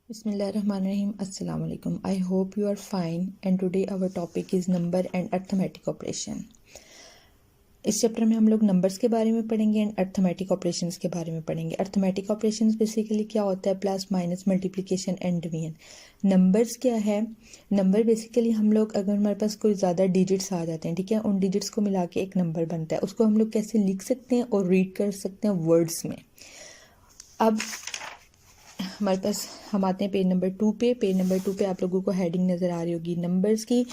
Bismillahirrahmanirrahim. Assalamu alaikum. I hope you are fine and today our topic is number and arithmetic operation. इस chapter में हम लोग numbers के बारे में पढ़ेंगे एंड अर्थमेटिक ऑपरेशंस के बारे में पढ़ेंगे. अर्थमेटिक ऑपरेशंस बेसिकली क्या होता है? Plus minus multiplication and division. Numbers क्या है? नंबर बेसिकली हम लोग अगर हमारे पास कोई ज़्यादा डिजिट्स आ जाते हैं, ठीक है, उन डिजिट्स को मिला के एक नंबर बनता है. उसको हम लोग कैसे लिख सकते हैं और रीड कर सकते हैं वर्ड्स में. अब हमारे पास हम आते हैं पेज नंबर 2 पे. पेज नंबर 2 पे आप लोगों को हेडिंग नज़र आ रही होगी नंबर्स की.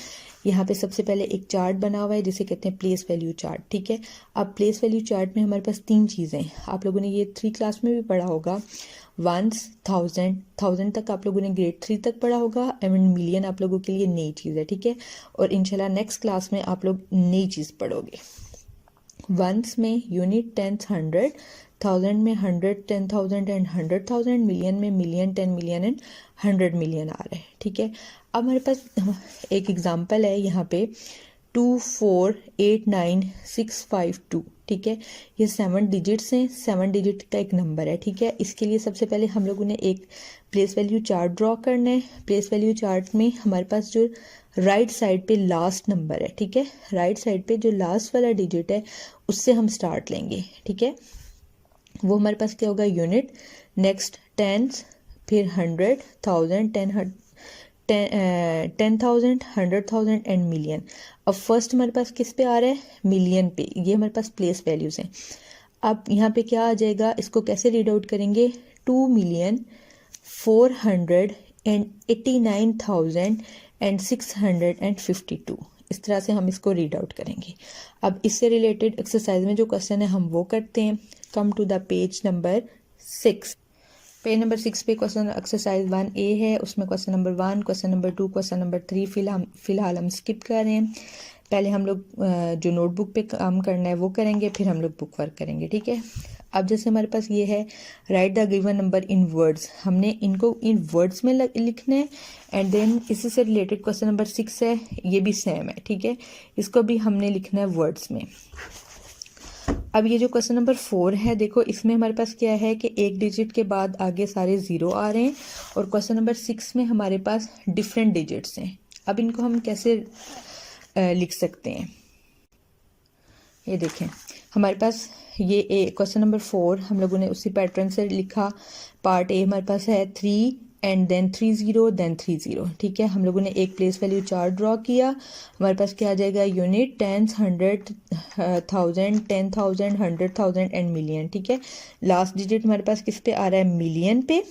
यहाँ पे सबसे पहले एक चार्ट बना हुआ है जिसे कहते हैं प्लेस वैल्यू चार्ट, ठीक है. अब प्लेस वैल्यू चार्ट में हमारे पास 3 चीज़ें, आप लोगों ने ये 3 क्लास में भी पढ़ा होगा. वंस, थाउजेंड तक आप लोगों ने ग्रेड 3 तक पढ़ा होगा. एंड मिलियन आप लोगों के लिए नई चीज़ है, ठीक है. और इंशाल्लाह नेक्स्ट क्लास में आप लोग नई चीज़ पढ़ोगे. वंस में यूनिट, टेंथ, 100, थाउजेंड में 100, 10,000 एंड 100,000, मिलियन में मिलियन, 10 मिलियन एंड 100 मिलियन आ रहा है, ठीक है. अब हमारे पास एक एग्जांपल है यहाँ पे 2489652, ठीक है. ये 7 डिजिट्स हैं, 7 डिजिट का एक नंबर है, ठीक है. इसके लिए सबसे पहले हम लोगों ने एक प्लेस वैल्यू चार्ट ड्रॉ करना है. प्लेस वैल्यू चार्ट में हमारे पास जो राइट साइड पे लास्ट नंबर है, ठीक है, राइट साइड पे जो लास्ट वाला डिजिट है उससे हम स्टार्ट लेंगे, ठीक है. वो हमारे पास क्या होगा? यूनिट, नेक्स्ट टेंस, फिर 100, 1000, 10,000, 100,000 एंड मिलियन. अब फर्स्ट हमारे पास किस पे आ रहा है? मिलियन पे. ये हमारे पास प्लेस वैल्यूज हैं. अब यहाँ पे क्या आ जाएगा? इसको कैसे रीड आउट करेंगे? 2,489,652. इस तरह से हम इसको रीड आउट करेंगे. अब इससे रिलेटेड एक्सरसाइज में जो क्वेश्चन है हम वो करते हैं. Come to the page number 6. Page number 6 पे क्वेश्चन एक्सरसाइज 1A है. उसमें question number 1, question number 2, question number 3 फिलहाल हम स्किप कर रहे हैं. पहले हम लोग जो नोटबुक पे काम करना है वो करेंगे, फिर हम लोग बुक वर्क करेंगे, ठीक है. अब जैसे हमारे पास ये है, right the given number in words. हमने इनको इन वर्ड्स में लिखना है. एंड देन इसी से रिलेटेड क्वेश्चन नंबर 6 है, ये भी सेम है, ठीक है. इसको भी हमने लिखना है वर्ड्स में. अब ये जो क्वेश्चन नंबर 4 है, देखो इसमें हमारे पास क्या है कि एक डिजिट के बाद आगे सारे ज़ीरो आ रहे हैं. और क्वेश्चन नंबर 6 में हमारे पास डिफरेंट डिजिट्स हैं. अब इनको हम कैसे लिख सकते हैं? ये देखें, हमारे पास ये क्वेश्चन नंबर 4 हम लोगों ने उसी पैटर्न से लिखा. पार्ट ए हमारे पास है 3 एंड देन 30 देन 30, ठीक है. हम लोगों ने एक प्लेस वैल्यू चार्ट ड्रॉ किया. हमारे पास क्या आ जाएगा? यूनिट, टेंस, 100, 1000, 10,000, 100,000 एंड मिलियन, ठीक है. लास्ट डिजिट हमारे पास किस पे आ रहा है? मिलियन पे.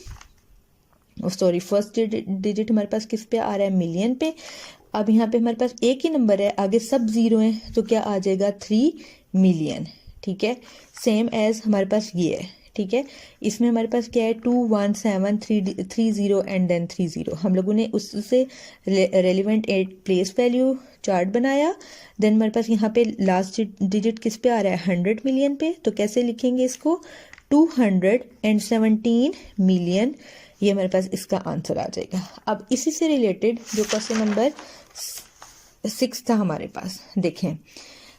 सॉरी, फर्स्ट डिजिट हमारे पास किस पे आ रहा है? मिलियन पे. अब यहाँ पे हमारे पास एक ही नंबर है, आगे सब जीरो हैं, तो क्या आ जाएगा? 3 मिलियन, ठीक है. सेम एज हमारे पास ये है, ठीक है. इसमें हमारे पास क्या है? 21730 एंड देन 30. हम लोगों ने उससे रेलिवेंट एक प्लेस वैल्यू चार्ट बनाया. देन हमारे पास यहाँ पे लास्ट डिजिट किस पे आ रहा है? 100 मिलियन पे. तो कैसे लिखेंगे इसको? 217 मिलियन. ये हमारे पास इसका आंसर आ जाएगा. अब इसी से रिलेटेड जो क्वेश्चन नंबर 6 था हमारे पास, देखें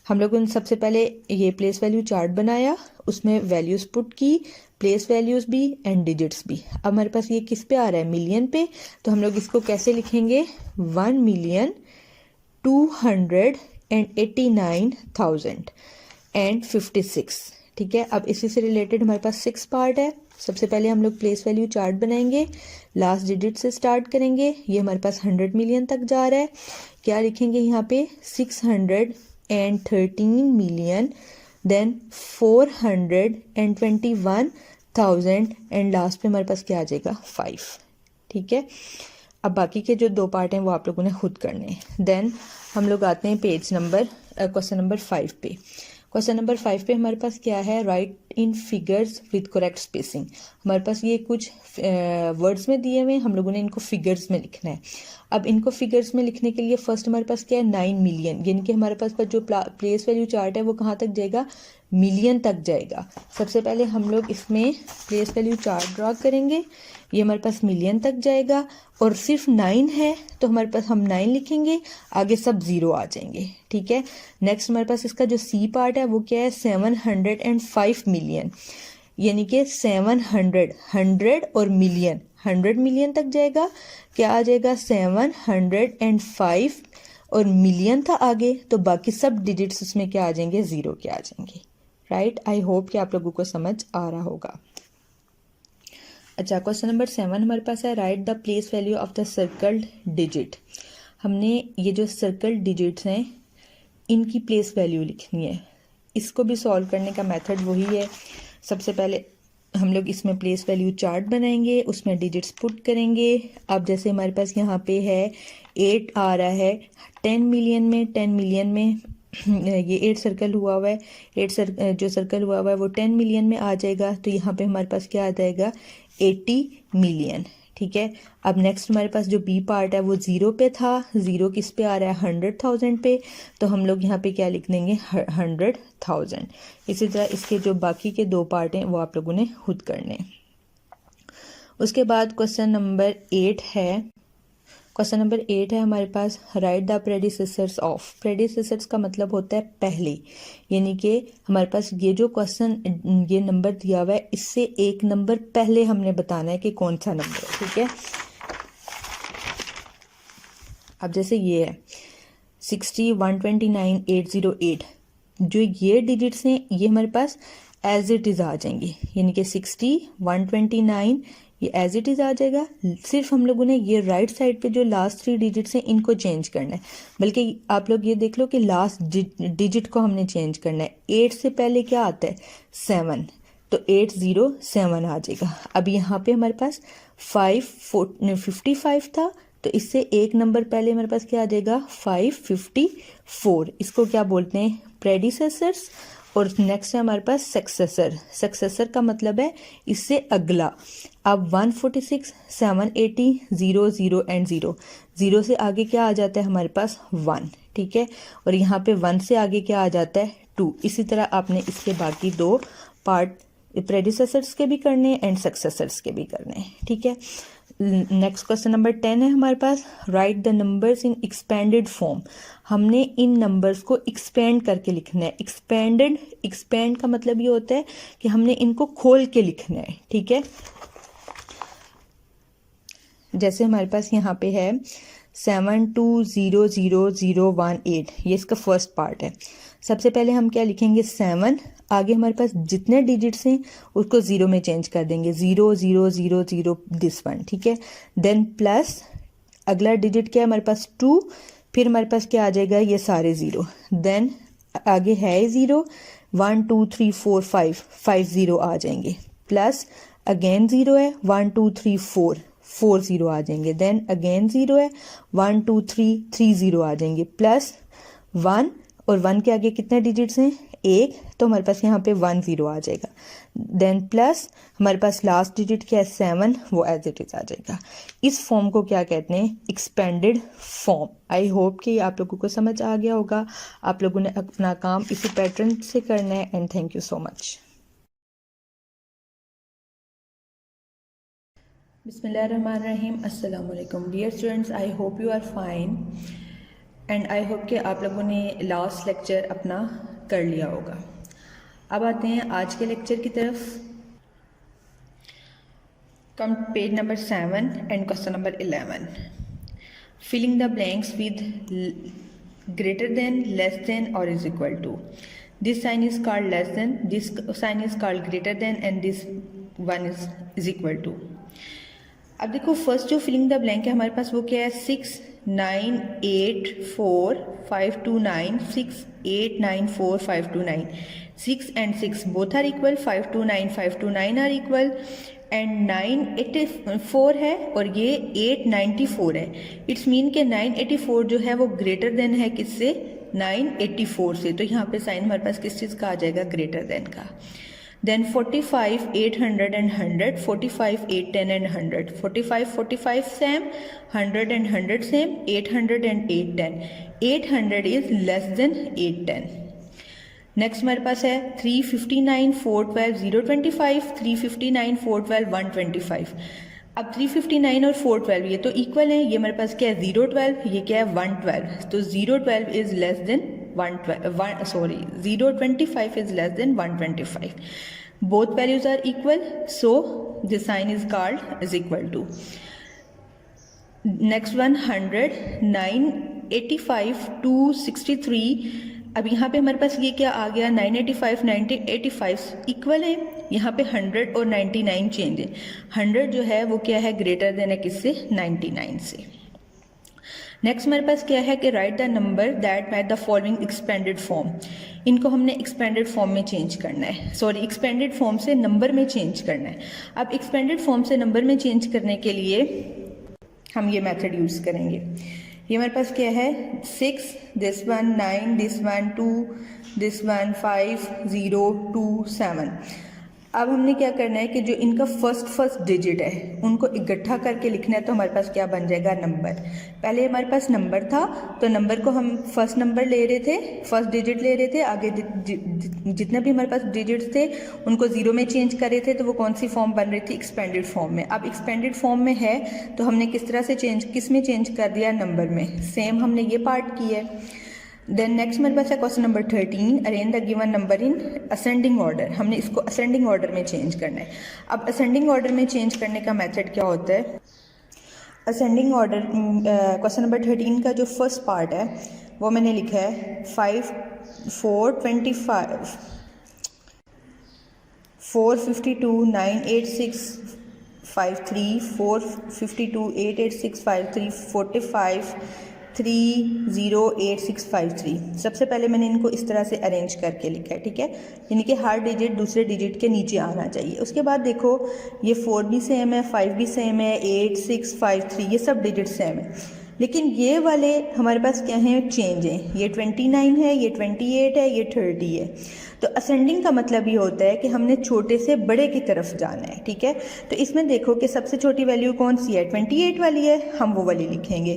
हम लोगों ने सबसे पहले ये प्लेस वैल्यू चार्ट बनाया, उसमें वैल्यूज पुट की, प्लेस वैल्यूज भी एंड डिजिट्स भी. अब हमारे पास ये किस पे आ रहा है? मिलियन पे. तो हम लोग इसको कैसे लिखेंगे? 1,289,056, ठीक है. अब इसी से रिलेटेड हमारे पास 6 पार्ट है. सबसे पहले हम लोग प्लेस वैल्यू चार्ट बनाएंगे, लास्ट डिजिट से स्टार्ट करेंगे. ये हमारे पास 100 मिलियन तक जा रहा है. क्या लिखेंगे यहाँ पे? 613 मिलियन, देन 421,000 एंड लास्ट पे हमारे पास क्या आ जाएगा? 5, ठीक है. अब बाकी के जो 2 पार्ट हैं वो आप लोगों ने खुद करने हैं. देन हम लोग आते हैं क्वेश्चन नंबर 5 पे. क्वेश्चन नंबर 5 पे हमारे पास क्या है? Right in figures with correct spacing. हमारे पास ये कुछ वर्ड्स में दिए हुए हैं, हम लोगों ने इनको फिगर्स में लिखना है. अब इनको फिगर्स में लिखने के लिए फर्स्ट हमारे पास क्या है? 9 मिलियन. यानी कि हमारे पास जो प्लेस वैल्यू चार्ट है वो कहाँ तक जाएगा? मिलियन तक जाएगा. सबसे पहले हम लोग इसमें प्लेस वैल्यू चार्ट ड्रॉ करेंगे. ये हमारे पास मिलियन तक जाएगा और सिर्फ 9 है तो हमारे पास हम 9 लिखेंगे, आगे सब जीरो आ जाएंगे, ठीक है. नेक्स्ट हमारे पास इसका जो सी पार्ट है वो क्या है? 705 मिलियन. यानी कि 700, 100 और मिलियन, 100 मिलियन तक जाएगा, क्या आ जाएगा 705, और मिलियन था आगे तो बाकी सब डिजिट्स उसमें क्या आ जाएंगे, ज़ीरो के आ जाएंगे। राइट, आई होप कि आप लोगों को समझ आ रहा होगा। अच्छा, क्वेश्चन नंबर 7 हमारे पास है, right the place value of the circled digit. हमने ये जो सर्कल डिजिट्स हैं इनकी प्लेस वैल्यू लिखनी है। इसको भी सॉल्व करने का मेथड वही है। सबसे पहले हम लोग इसमें प्लेस वैल्यू चार्ट बनाएंगे, उसमें डिजिट्स पुट करेंगे। अब जैसे हमारे पास यहाँ पे है 8 आ रहा है 10 मिलियन में, 10 मिलियन में ये 8 सर्कल हुआ हुआ है, 8 जो सर्कल हुआ हुआ है वो 10 मिलियन में आ जाएगा, तो यहाँ पे हमारे पास क्या आ जाएगा 80 मिलियन। ठीक है, अब नेक्स्ट हमारे पास जो बी पार्ट है वो 0 पे था, 0 किस पे आ रहा है 100,000 पे, तो हम लोग यहाँ पे क्या लिख देंगे 100,000। इसी तरह इसके जो बाकी के 2 पार्ट हैं वो आप लोगों ने खुद करने। उसके बाद क्वेश्चन नंबर 8 है, क्वेश्चन नंबर 8 है हमारे पास, write the predecessors of. Predecessors का मतलब होता है पहले, यानी कि हमारे पास ये जो क्वेश्चन ये नंबर दिया हुआ है इससे एक नंबर पहले हमने बताना है कि कौन सा नंबर है। ठीक है, अब जैसे ये है 60, 129, 808, जो ये डिजिट्स हैं ये हमारे पास एज इट इज़ आ जाएंगे, यानी कि 60, 129 ये एज इट इज़ आ जाएगा। सिर्फ हम लोगों ने ये राइट साइड पे जो लास्ट 3 डिजिट्स हैं इनको चेंज करना है, बल्कि आप लोग ये देख लो कि लास्ट डिजिट को हमने चेंज करना है। 8 से पहले क्या आता है 7, तो 807 आ जाएगा। अब यहाँ पे हमारे पास 55 था, तो इससे एक नंबर पहले हमारे पास क्या आ जाएगा 554। इसको क्या बोलते हैं प्रेडिसेसर्स, और नेक्स्ट है हमारे पास सक्सेसर। सक्सेसर का मतलब है इससे अगला। अब 146, 780, 0, 0 एंड 0, 0 से आगे क्या आ जाता है हमारे पास 1। ठीक है, और यहाँ पे 1 से आगे क्या आ जाता है 2। इसी तरह आपने इसके बाकी 2 पार्ट प्रेडिसेसर्स के भी करने एंड सक्सेसर्स के भी करने। ठीक है, नेक्स्ट क्वेश्चन नंबर 10 है हमारे पास, write the numbers in expanded form. हमने इन नंबर्स को एक्सपेंड करके लिखना है। एक्सपेंड का मतलब ये होता है कि हमने इनको खोल के लिखना है। ठीक है, जैसे हमारे पास यहाँ पे है 72000018, ये इसका फर्स्ट पार्ट है। सबसे पहले हम क्या लिखेंगे 7, आगे हमारे पास जितने डिजिट्स हैं उसको 0 में चेंज कर देंगे, 0 0 0 0 दिस वन। ठीक है, देन प्लस अगला डिजिट क्या है हमारे पास 2, फिर हमारे पास क्या आ जाएगा ये सारे 0, देन आगे है 0, 1 2 3 4 5 0 आ जाएंगे, प्लस अगेन 0 है 1 2 3 4 0 आ जाएंगे, देन अगेन 0 है 1 2 3 0 आ जाएंगे, प्लस 1, और 1 के आगे कितने डिजिट्स हैं 1, तो हमारे पास यहाँ पे 1 0 आ जाएगा, देन प्लस हमारे पास लास्ट डिजिट क्या है 7, वो एज इट इज आ जाएगा। इस फॉर्म को क्या कहते हैं एक्सपेंडेड फॉर्म। आई होप कि आप लोगों को समझ आ गया होगा। आप लोगों ने अपना काम इसी पैटर्न से करना है, and thank you so much. बिस्मिल्लाहिर्रहमानिर्रहीम, अस्सलाम वालेकुम dear students, I hope you are fine and I hope कि आप लोगों ने लास्ट लेक्चर अपना कर लिया होगा। अब आते हैं आज के लेक्चर की तरफ। Come page number 7 and question number 11, filling the blanks with greater than, less than और is equal to. This sign is called less than, this sign is called greater than and this one is equal to. अब देखो first जो filling the blank है हमारे पास वो क्या है 6 9 8 4 5 2 9, 6 8 9 4 5 2 9, 6 and 6 both are equal, 5 2 9 5 2 9 are equal and 984 है और ये 894 है। इट्स मीन के 984 जो है वो ग्रेटर देन है किससे 984 से, तो यहाँ पे साइन हमारे पास किस चीज़ का आ जाएगा ग्रेटर देन का। Then 45, 800 and 100, 45, 8, 10 and 100, 45, 45 same, 100 and 100 same, 800 and 8, 10. 800 is less than 8, 10. Next हमारे पास है 359, 412, 025, 359, 412, 125. अब 359 और 412 ये तो इक्वल हैं, ये हमारे पास क्या है 012, ये क्या है 112, तो 012 is less than 025 is less than 125. both values are equal, so this sign is called is equal to. Next one 100, 985, 263. अब यहाँ पे हमारे पास ये क्या आ गया, 985, 985 इक्वल है, यहाँ पे 100 और 99 चेंज है. 100 जो है वो क्या है, ग्रेटर देन है किससे, 99 से. नेक्स्ट हमारे पास क्या है कि right the number that match the following expanded form. इनको हमने एक्सपेंडेड फॉर्म में चेंज करना है, सॉरी एक्सपेंडेड फॉर्म से नंबर में चेंज करना है. अब एक्सपेंडेड फॉर्म से नंबर में चेंज करने के लिए हम ये मेथड यूज़ करेंगे. ये हमारे पास क्या है, 6, this one 9, this one 2, this one 5, 0, 2, 7. अब हमने क्या करना है कि जो इनका फर्स्ट डिजिट है उनको इकट्ठा करके लिखना है. तो हमारे पास क्या बन जाएगा, नंबर. पहले हमारे पास नंबर था तो नंबर को हम फर्स्ट नंबर ले रहे थे, फर्स्ट डिजिट ले रहे थे, आगे जितने भी हमारे पास डिजिट्स थे उनको ज़ीरो में चेंज कर रहे थे. तो वो कौन सी फॉर्म बन रही थी, एक्सपेंडेड फॉर्म में. अब एक्सपेंडेड फॉर्म में है तो हमने किस तरह से किस में चेंज कर दिया, नंबर में. सेम हमने ये पार्ट किया है. देन नेक्स्ट हमारे पास है question number 13, arrange the given number in ascending order. हमने इसको असेंडिंग ऑर्डर में चेंज करना है. अब असेंडिंग ऑर्डर में चेंज करने का मेथड क्या होता है, असेंडिंग ऑर्डर क्वेश्चन नंबर 13 का जो फर्स्ट पार्ट है वो मैंने लिखा है 5, 4, 25, 452, 986, 53, 452, 886, 53, 45, 308653. सबसे पहले मैंने इनको इस तरह से अरेंज करके लिखा है, ठीक है, यानी कि हर डिजिट दूसरे डिजिट के नीचे आना चाहिए. उसके बाद देखो ये 4 भी सेम है, 5 भी सेम है, 8, 6, 5, 3 ये सब डिजिट सेम है. लेकिन ये वाले हमारे पास क्या हैं, चेंज हैं. ये 29 है, ये 28 है, ये 30 है. तो असेंडिंग का मतलब ये होता है कि हमने छोटे से बड़े की तरफ जाना है, ठीक है. तो इसमें देखो कि सबसे छोटी वैल्यू कौन सी है, 28 वाली है, हम वो वाली लिखेंगे.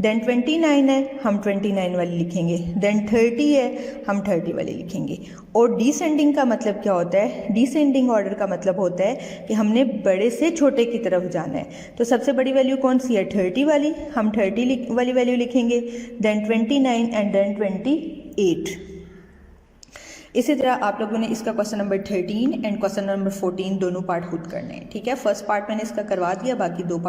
देन 29 है, हम 29 वाली लिखेंगे. देन 30 है, हम 30 वाली लिखेंगे. और डिसेंडिंग का मतलब क्या होता है, डिसेंडिंग ऑर्डर का मतलब होता है कि हमने बड़े से छोटे की तरफ जाना है. तो सबसे बड़ी वैल्यू कौन सी है, 30 वाली, हम 30 वाली वैल्यू लिखेंगे. Then 29 and then 28. इसी तरह आप लोगों ने इसका question number 13 and question number 14 दोनों पार्ट खुद करने हैं, ठीक है. फर्स्ट पार्ट मैंने इसका करवा दिया, बाकी दो पार्ट